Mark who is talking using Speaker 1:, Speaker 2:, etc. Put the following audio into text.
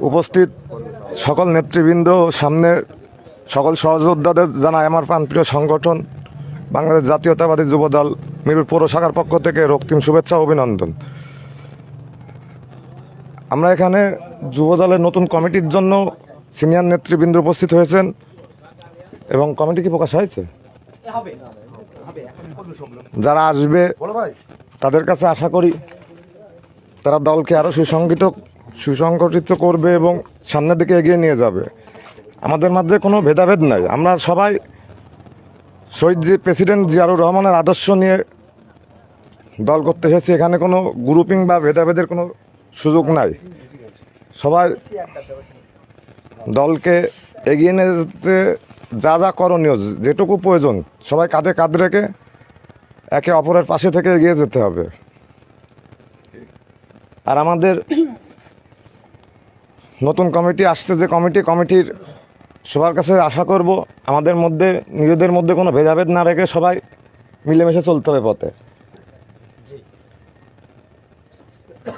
Speaker 1: উপস্থিত সকল নেতৃবৃন্দ, সামনের সকল সহযোদ্ধাদের জানাই আমার প্রাণপ্রিয় সংগঠন বাংলাদেশ জাতীয়তাবাদী যুবদল মিরপুর পৌর শাখার পক্ষ থেকে রক্তিম শুভেচ্ছা ও অভিনন্দন। আমরা এখানে যুবদলের নতুন কমিটির জন্য সিনিয়র নেতৃবৃন্দ উপস্থিত হয়েছেন এবং কমিটি কি প্রকাশ হয়েছে? যারা আসবে তাদের কাছে আশা করি তারা দলকে আরও সুসংগঠিত করবে এবং সামনের দিকে এগিয়ে নিয়ে যাবে। আমাদের মধ্যে কোনো ভেদাভেদ নাই, আমরা সবাই শহীদ প্রেসিডেন্ট জিয়াউর রহমানের আদর্শ নিয়ে দল করতে এসেছি। এখানে কোনো গ্রুপিং বা ভেদাভেদের কোনো সুযোগ নাই। সবাই দলকে এগিয়ে নিয়ে যেতে যা যা করণীয়, যেটুকু প্রয়োজন, সবাই কাঁধে কাঁধ রেখে একে অপরের পাশে থেকে এগিয়ে যেতে হবে। আর আমাদের নতুন কমিটি আসছে, যে কমিটির সবার কাছে আশা করব আমাদের মধ্যে নিজেদের মধ্যে কোনো ভেদাভেদ না রেখে সবাই মিলেমিশে চলতে হবে পথে।